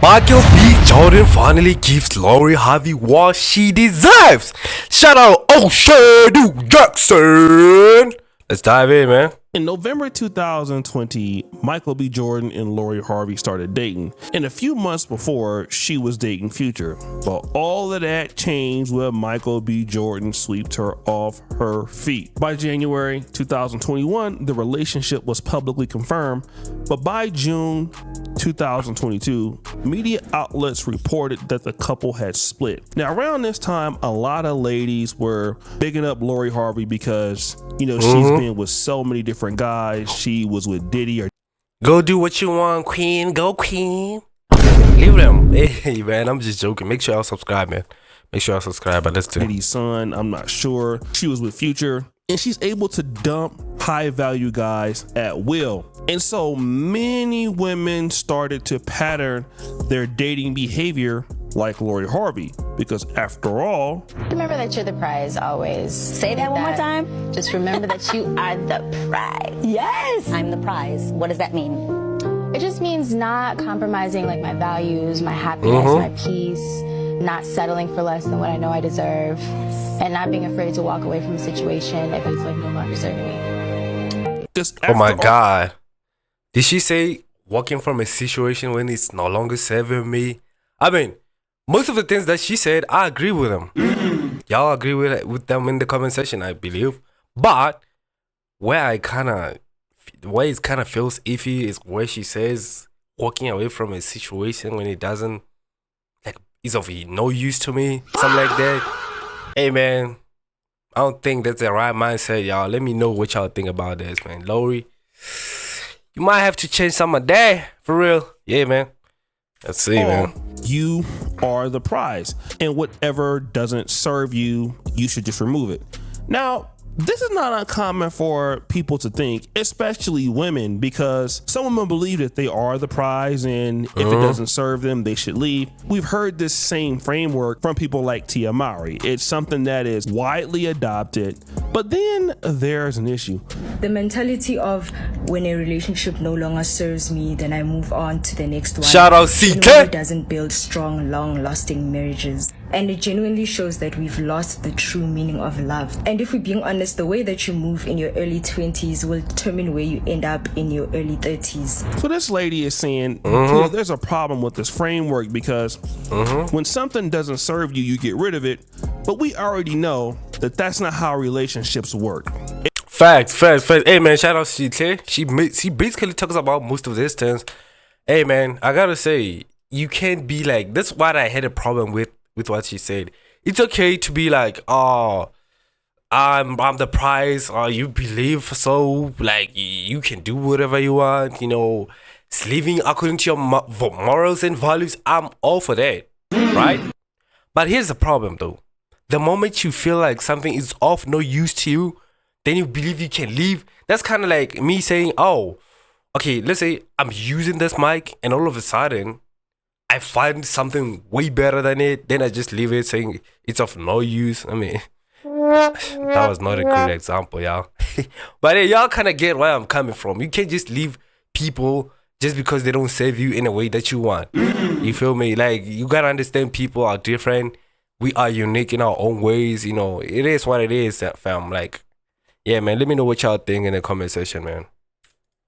Michael B. Jordan finally gives Lori Harvey what she deserves. Shout out O'Shea Jackson. Let's dive in, man. In November 2020, Michael B. Jordan and Lori Harvey started dating. And a few months before, she was dating Future. But all of that changed when Michael B. Jordan swept her off her feet. By January 2021, the relationship was publicly confirmed. But by June 2022, media outlets reported that the couple had split. Now, around this time, a lot of ladies were bigging up Lori Harvey because, she's been with so many different guys. She was with Diddy. Go do what you want, queen. Go, queen. Leave them. Hey, man, I'm just joking. Make sure y'all subscribe, man. Make sure y'all subscribe. But let's do Diddy's son. I'm not sure. She was with Future. And she's able to dump high value guys at will. And so many women started to pattern their dating behavior like Lori Harvey, because after all, remember that you're the prize always. Say that one more time. Just remember that you are the prize. Yes. I'm the prize. What does that mean? It just means not compromising like my values, my happiness, my peace, not settling for less than what I know I deserve, and not being afraid to walk away from a situation if it's like no longer serving me. Oh my God. Did she say walking from a situation when it's no longer serving me? I mean, most of the things that she said, I agree with them. Y'all agree with them in the comment section, I believe. But where it kind of feels iffy is where she says walking away from a situation when it doesn't, like, is of no use to me, something like that. Hey, man, I don't think that's the right mindset, y'all. Let me know what y'all think about this, man. Lori, you might have to change some of that, for real. Yeah, man. Let's see, man. You are the prize, and whatever doesn't serve you, you should just remove it. Now, this is not uncommon for people to think, especially women, because some women believe that they are the prize, and if it doesn't serve them, they should leave. We've heard this same framework from people like Tia Mowry. It's something that is widely adopted, but then there's an issue. The mentality of when a relationship no longer serves me, then I move on to the next one. Shout out CK. It doesn't build strong, long-lasting marriages. And it genuinely shows that we've lost the true meaning of love. And if we're being honest, the way that you move in your early 20s will determine where you end up in your early 30s. So this lady is saying, there's a problem with this framework because when something doesn't serve you, you get rid of it. But we already know that that's not how relationships work. Facts. Hey, man, shout out to CK. She basically talks about most of these things. Hey, man, I gotta say, you can't be like, that's what I had a problem with what she said. It's okay to be like, oh, I'm the prize, or you believe so, like you can do whatever you want, it's living according to your morals and values. I'm all for that, right? But here's the problem though. The moment you feel like something is of no use to you, then you believe you can leave. That's kind of like me saying, oh, okay, let's say I'm using this mic and all of a sudden I find something way better than it, then I just leave it saying it's of no use. I mean, that was not a good example, y'all. But hey, y'all kind of get where I'm coming from. You can't just leave people just because they don't serve you in a way that you want. You feel me? Like, you gotta understand people are different. We are unique in our own ways. It is what it is, fam. Like, yeah, man, let me know what y'all think in the comment section, man.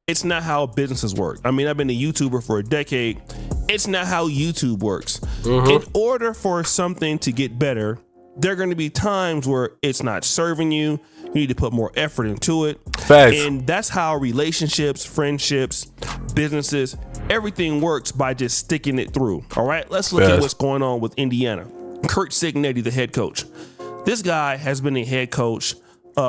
It's not how businesses work. I mean, I've been a YouTuber for a decade. It's not how YouTube works. In order for something to get better, there are going to be times where it's not serving you. You need to put more effort into it. Facts. And that's how relationships, friendships, businesses, everything works by just sticking it through. All right, let's look at what's going on with Indiana. Kurt Signetti, the head coach. This guy has been a head coach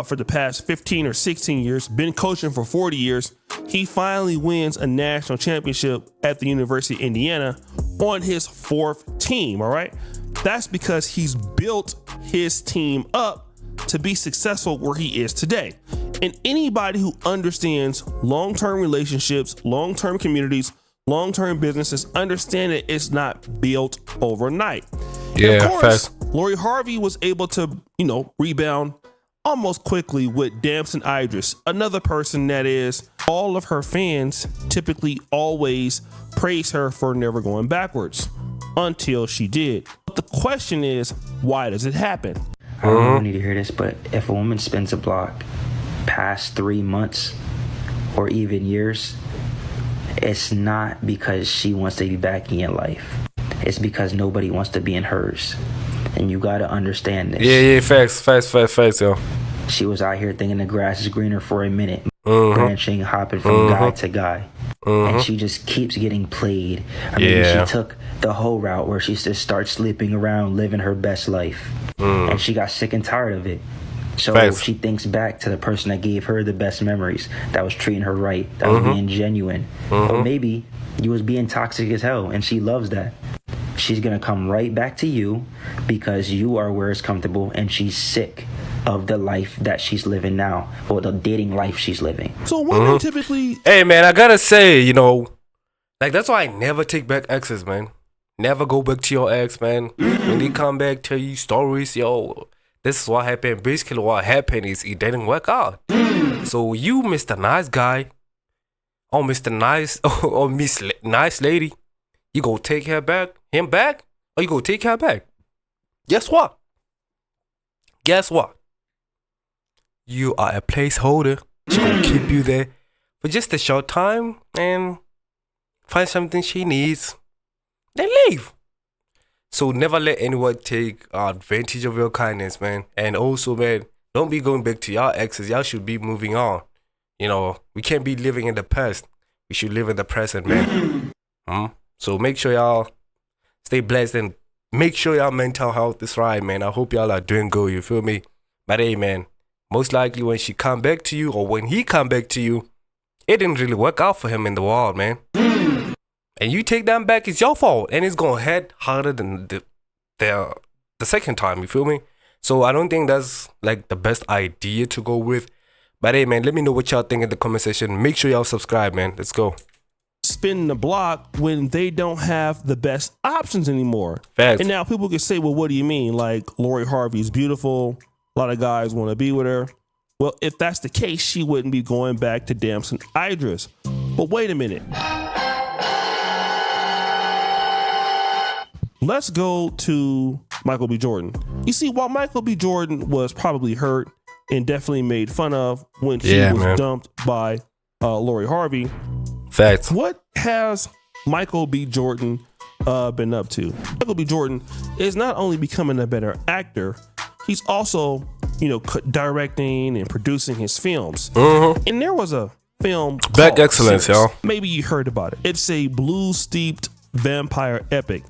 for the past 15 or 16 years, been coaching for 40 years. He finally wins a national championship at the University of Indiana on his fourth team, all right? That's because he's built his team up to be successful where he is today. And anybody who understands long-term relationships, long-term communities, long-term businesses understand that it's not built overnight. Yeah, and of course, facts. Lori Harvey was able to, rebound almost quickly with Damson Idris, another person that is all of her fans typically always praise her for never going backwards until she did. But the question is, why does it happen? I don't even need to hear this, but if a woman spins a block past 3 months or even years, it's not because she wants to be back in your life. It's because nobody wants to be in hers. And you gotta understand this. Yeah, facts, yo. She was out here thinking the grass is greener for a minute, branching, hopping from guy to guy. And she just keeps getting played. I mean, she took the whole route where she just starts sleeping around, living her best life. And she got sick and tired of it. So she thinks back to the person that gave her the best memories, that was treating her right, that was being genuine. Or maybe you was being toxic as hell, and she loves that. She's gonna come right back to you because you are where it's comfortable, and she's sick of the life that she's living now, or the dating life she's living. So women typically... Hey, man, I gotta say, you know, like, that's why I never take back exes, man. Never go back to your ex, man. When they come back, tell you stories, yo, this is what happened. Basically, what happened is it didn't work out. So you, Mr. Nice Guy, or Mr. Nice, or Miss Nice Lady, you go take him back, or you go take her back. Guess what? You are a placeholder. She gonna keep you there for just a short time and find something she needs, then leave. So never let anyone take advantage of your kindness, man. And also, man, don't be going back to y'all exes. Y'all should be moving on. You know, we can't be living in the past. We should live in the present, man. So make sure y'all stay blessed and make sure y'all mental health is right, man. I hope y'all are doing good, you feel me? But hey, man, most likely when she come back to you or when he come back to you, it didn't really work out for him in the world, man. And you take them back, it's your fault. And it's going to hit harder than the second time, you feel me? So I don't think that's like the best idea to go with. But hey, man, let me know what y'all think in the comment section. Make sure y'all subscribe, man. Let's go. Spin the block when they don't have the best options anymore. Facts. And now people can say, well, what do you mean? Like, Lori Harvey is beautiful. A lot of guys want to be with her. Well, if that's the case, she wouldn't be going back to Damson Idris. But wait a minute. Let's go to Michael B. Jordan. You see, while Michael B. Jordan was probably hurt and definitely made fun of when she was dumped by Lori Harvey, facts. What has Michael B. Jordan been up to? Michael B. Jordan is not only becoming a better actor, he's also, you know, directing and producing his films. And there was a film Black Excellence, y'all. Maybe you heard about it. It's a blues-steeped vampire epic.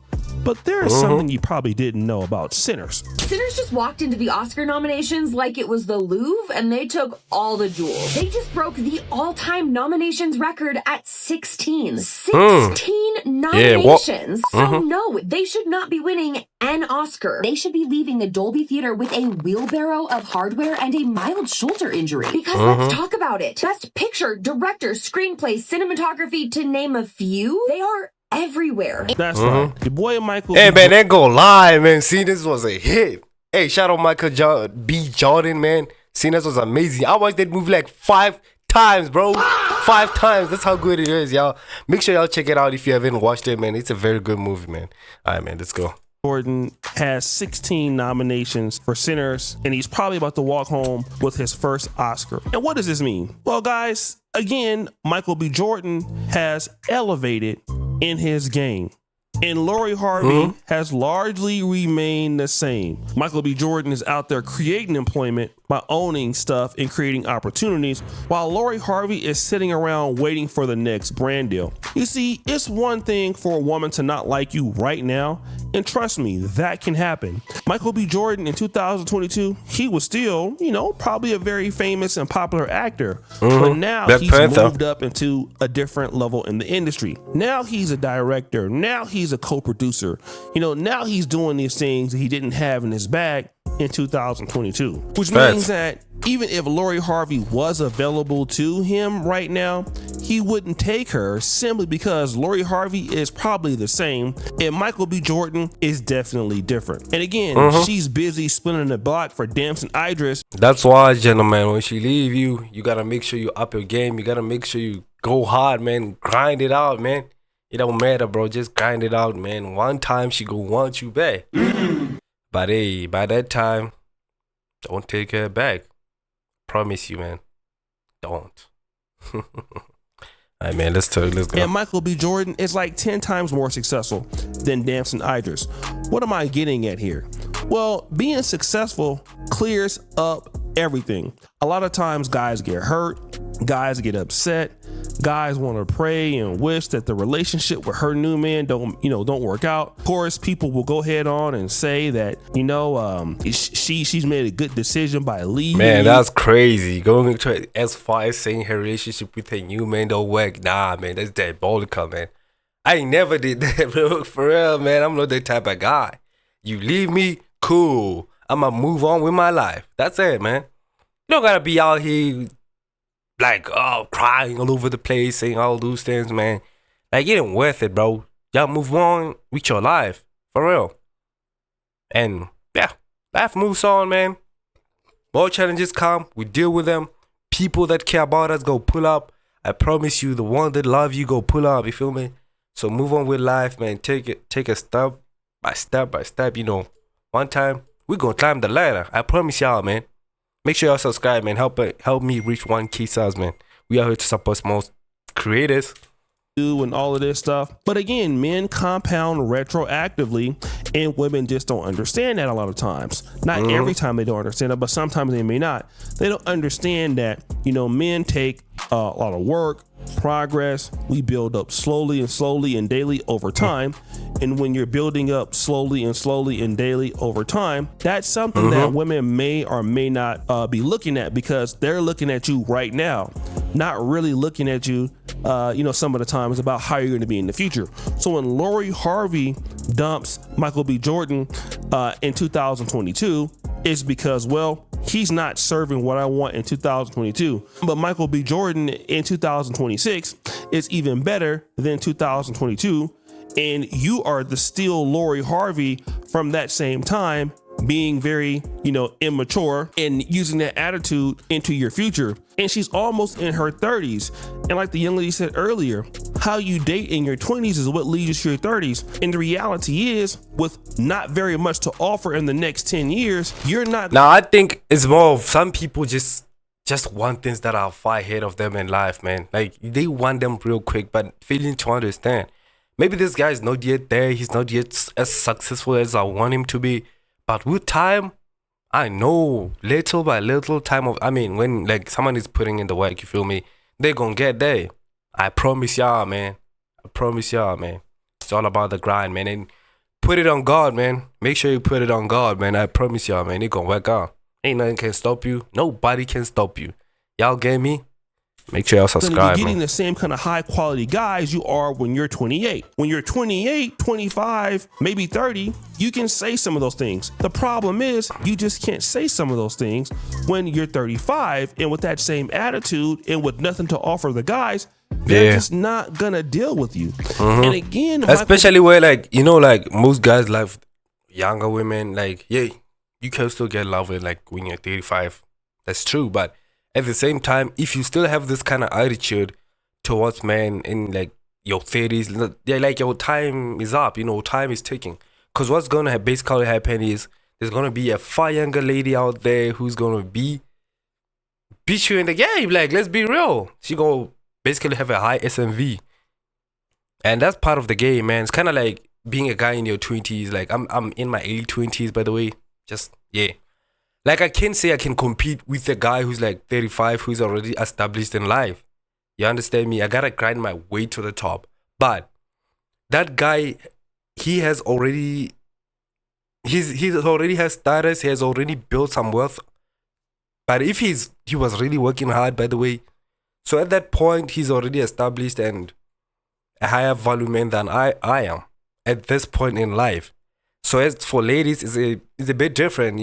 But there is something you probably didn't know about Sinners. Sinners just walked into the Oscar nominations like it was the Louvre, and they took all the jewels. They just broke the all-time nominations record at 16. 16 nominations. So no, they should not be winning an Oscar. They should be leaving the Dolby Theater with a wheelbarrow of hardware and a mild shoulder injury. Because let's talk about it. Best Picture, Director, Screenplay, Cinematography, to name a few, they are everywhere. That's right. Your boy Michael. Hey, man, that go live, man. See, this was a hit. Hey, shout out Michael B. Jordan, man. See, this was amazing. I watched that movie like 5 times, bro. 5 times. That's how good it is, y'all. Make sure y'all check it out if you haven't watched it, man. It's a very good movie, man. All right, man, let's go. Jordan has 16 nominations for Sinners, and he's probably about to walk home with his first Oscar. And what does this mean? Well, guys, again, Michael B. Jordan has elevated in his game, and Lori Harvey has largely remained the same. Michael B. Jordan is out there creating employment by owning stuff and creating opportunities, while Lori Harvey is sitting around waiting for the next brand deal. You see, it's one thing for a woman to not like you right now, and trust me, that can happen. Michael B. Jordan in 2022, he was still, you know, probably a very famous and popular actor, but now he's moved up into a different level in the industry. Now he's a director, now he's a co-producer, you know, now he's doing these things that he didn't have in his bag in 2022, which means that even if Lori Harvey was available to him right now, he wouldn't take her simply because Lori Harvey is probably the same and Michael B. Jordan is definitely different. And again, she's busy spinning the block for Damson Idris. That's why, gentlemen, when she leave you, you gotta make sure you up your game. You gotta make sure you go hard, man. Grind it out, man. It don't matter, bro. Just grind it out, man. One time she gonna want you back. But hey, by that time, don't take her back. Promise you, man. Don't. All right, man. Let's go. And Michael B. Jordan is like 10 times more successful than Damson Idris. What am I getting at here? Well, being successful clears up everything. A lot of times guys get hurt, guys get upset, guys want to pray and wish that the relationship with her new man don't work out. Of course, people will go ahead on and say that, she's made a good decision by leaving. Man, that's crazy. Going as far as saying her relationship with her new man don't work. Nah, man, that's diabolical, man. I never did that, bro. For real, man. I'm not that type of guy. You leave me, cool. I'ma move on with my life. That's it, man. You don't gotta be out here like, crying all over the place, saying all those things, man. Like, it ain't worth it, bro. Y'all move on with your life. For real. And, yeah, life moves on, man. More challenges come. We deal with them. People that care about us go pull up. I promise you, the one that love you go pull up. You feel me? So move on with life, man. Take a step by step. One time, we gonna climb the ladder. I promise y'all, man. Make sure y'all subscribe, man. Help me reach 1K subs, man. We are here to support most creators. And all of this stuff. But again, men compound retroactively and women just don't understand that a lot of times. Not every time they don't understand it, but sometimes they may not. They don't understand that, men take a lot of work, progress. We build up slowly and daily over time. And when you're building up slowly and daily over time, that's something that women may or may not be looking at, because they're looking at you right now, not really looking at you, some of the time is about how you're going to be in the future. So when Lori Harvey dumps Michael B. Jordan in 2022, it's because, well, he's not serving what I want in 2022. But Michael B. Jordan in 2026 is even better than 2022. And you are the still Lori Harvey from that same time, being very, immature and using that attitude into your future. And she's almost in her 30s. And like the young lady said earlier, how you date in your 20s is what leads you to your 30s. And the reality is, with not very much to offer in the next 10 years, you're not. Now, I think it's more of some people just want things that are far ahead of them in life, man. Like, they want them real quick, but failing to understand. Maybe this guy is not yet there. He's not yet as successful as I want him to be. But with time, I know little by little when like someone is putting in the work, you feel me? They're gonna get there. I promise y'all, man. It's all about the grind, man. And put it on God, man. Make sure you put it on God, man. I promise y'all, man. It gonna work out. Ain't nothing can stop you. Nobody can stop you. Y'all get me? Make sure y'all subscribe. You're getting the same kind of high quality guys you are when you're 28. When you're 28, 25, maybe 30, you can say some of those things. The problem is you just can't say some of those things when you're 35 and with that same attitude and with nothing to offer the guys. They're just not gonna deal with you. And again, especially where most guys love younger women. You can still get love with when you're 35. That's true, but at the same time, if you still have this kind of attitude towards men in your 30s, your time is up, time is ticking. Because what's going to basically happen is there's going to be a far younger lady out there who's going to beat you in the game. Let's be real. She going to basically have a high SMV. And that's part of the game, man. It's kind of like being a guy in your 20s. I'm in my early 20s, by the way. I can't say I can compete with a guy who's 35, who's already established in life. You understand me? I gotta grind my way to the top. But that guy, he already has status. He has already built some wealth. But if he was really working hard, by the way, so at that point he's already established and a higher value man than I am at this point in life. So as for ladies, it's a bit different,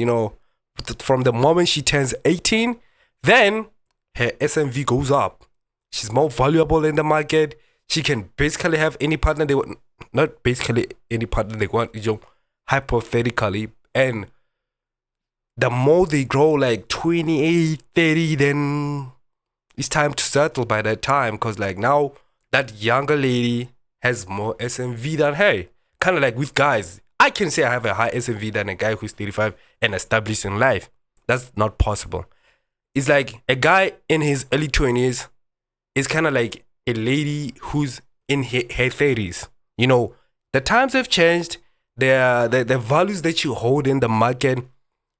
From the moment she turns 18, then her SMV goes up. She's more valuable in the market. She can basically have any partner they want. Not basically any partner they want, hypothetically. And the more they grow, like 28, 30, then it's time to settle by that time. Because like now, that younger lady has more SMV than her. Kind of like with guys. I can say I have a high SMV than a guy who's 35 and established in life. That's not possible. It's like a guy in his early 20s is kind of like a lady who's in her 30s. You know, the times have changed. The values that you hold in the market,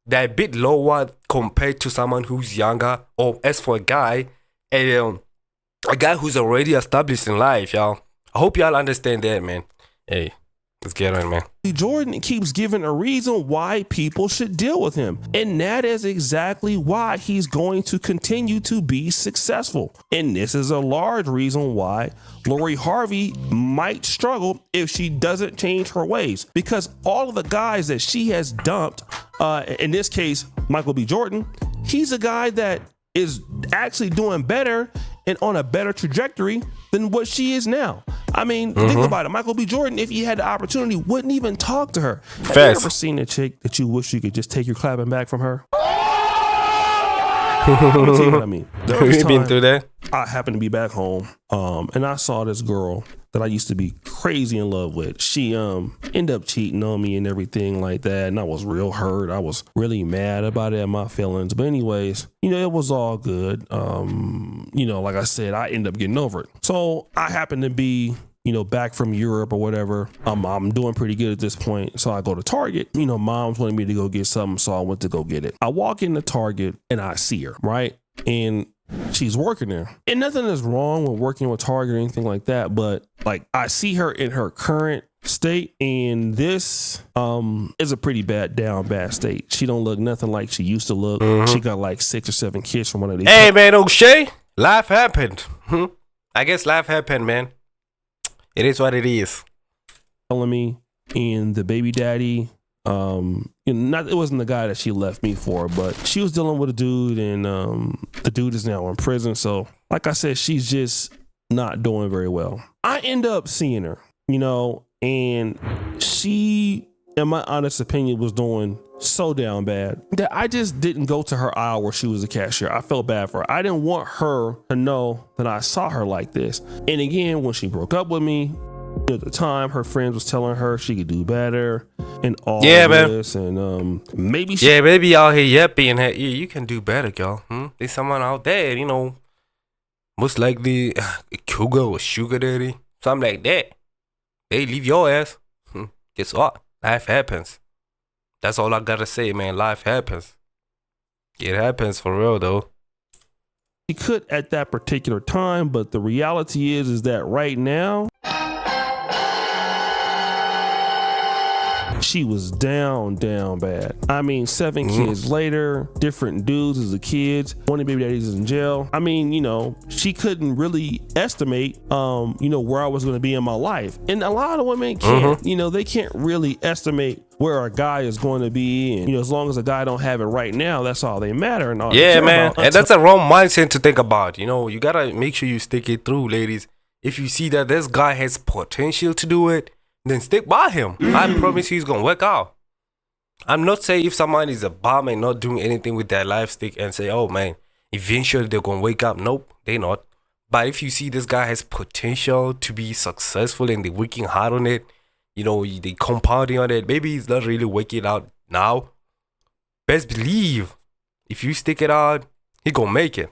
they're a bit lower compared to someone who's younger. Or as for a guy who's already established in life, y'all. I hope y'all understand that, man. Hey. Let's get on, man. Jordan keeps giving a reason why people should deal with him. And that is exactly why he's going to continue to be successful. And this is a large reason why Lori Harvey might struggle if she doesn't change her ways. Because all of the guys that she has dumped, in this case, Michael B. Jordan, he's a guy that is actually doing better and on a better trajectory than what she is now. I mean, think about it. Michael B. Jordan, if he had the opportunity, wouldn't even talk to her. Have you ever seen a chick that you wish you could just take your clapping back from her? Let me tell you what I mean. You've been through that? I happened to be back home, and I saw this girl that I used to be crazy in love with. She ended up cheating on me and everything like that, and I was real hurt. I was really mad about it and my feelings. But anyways, you know, it was all good. You know, like I said, I ended up getting over it. So I happened to be, you know, back from Europe or whatever. I'm doing pretty good at this point. So I go to Target. You know, mom's wanting me to go get something, so I went to go get it. I walk into Target and I see her, right? And she's working there. And nothing is wrong with working with Target or anything like that, but like I see her in her current state, and this is a pretty bad state. She don't look nothing like she used to look. She got like 6 or 7 kids from one of these. Hey man, O'Shea, life happened. I guess life happened, man. It is what it is. Telling me, and the baby daddy, you know, it wasn't the guy that she left me for, but she was dealing with a dude, and the dude is now in prison. So like I said, she's just not doing very well. I end up seeing her, you know, and she, in my honest opinion, was doing so down bad that I just didn't go to her aisle where she was a cashier. I felt bad for her. I didn't want her to know that I saw her like this. And again, when she broke up with me, at the time, her friends was telling her she could do better and all this, and maybe out here yapping in her ear. You can do better, girl. There's someone out there, you know, most likely a cougar or sugar daddy, something like that. They leave your ass. Guess what? Life happens. That's all I gotta say, man. Life happens. It happens for real, though. She could at that particular time, but the reality is that right now, she was down bad. I mean, 7 kids later, different dudes as the kids. One of the baby daddies is in jail. I mean, you know, she couldn't really estimate, you know, where I was going to be in my life. And a lot of women can't, you know, they can't really estimate where a guy is going to be. And, you know, as long as a guy don't have it right now, that's all they matter. And all yeah, man. And that's a wrong mindset to think about. You know, you got to make sure you stick it through, ladies. If you see that this guy has potential to do it, then stick by him. I promise he's gonna work out. I'm not saying if someone is a bum and not doing anything with their life, stick and say, oh man, eventually they're gonna wake up. Nope, they not. But if you see this guy has potential to be successful and they're working hard on it, you know, they compounding on it, maybe he's not really working out now. Best believe, if you stick it out, he gonna make it.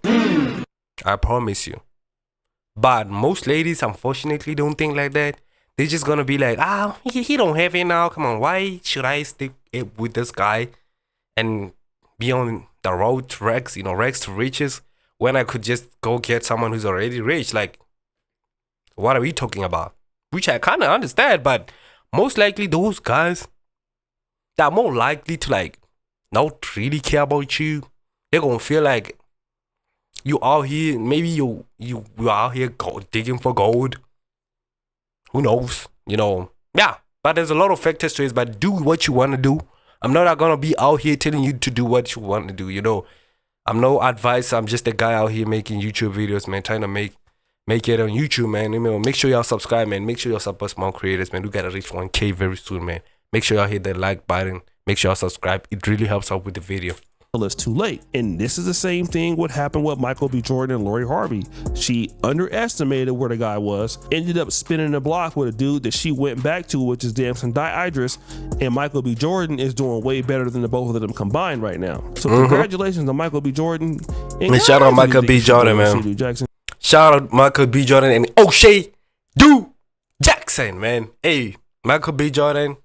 I promise you. But most ladies, unfortunately, don't think like that. They're just gonna be like, he don't have it now. Come on, why should I stick it with this guy and be on the road to rags, you know, rags to riches, when I could just go get someone who's already rich? Like, what are we talking about? Which I kind of understand, but most likely those guys that are more likely to like not really care about you. They're gonna feel like you out here, maybe you out here digging for gold. Who knows? You know, yeah. But there's a lot of factors to it. But do what you want to do. I'm not gonna be out here telling you to do what you want to do. You know, I'm no advice. I'm just a guy out here making YouTube videos, man, trying to make make it on YouTube, man. Make sure y'all subscribe, man. Make sure y'all support small creators, man. We gotta reach 1K very soon, man. Make sure y'all hit that like button. Make sure y'all subscribe. It really helps out with the video. It's too late. And this is the same thing what happened with Michael B. Jordan and Lori Harvey. She underestimated where the guy was, ended up spinning the block with a dude that she went back to, which is Damson Idris, and Michael B. Jordan is doing way better than the both of them combined right now. So congratulations on Michael B. Jordan. And shout out Michael B. Jordan, man. Shout out Michael B. Jordan and O'Shea Jackson, man. Hey, Michael B. Jordan.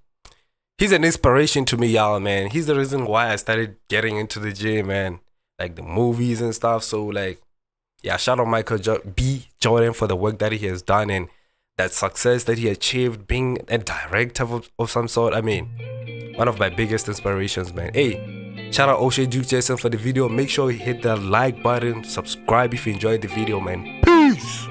He's an inspiration to me, y'all, man. He's the reason why I started getting into the gym, man. Like the movies and stuff. So, like, yeah, shout out Michael B. Jordan for the work that he has done and that success that he achieved being a director of some sort. I mean, one of my biggest inspirations, man. Hey, shout out O'Shea Jackson for the video. Make sure you hit the like button, subscribe if you enjoyed the video, man. Peace!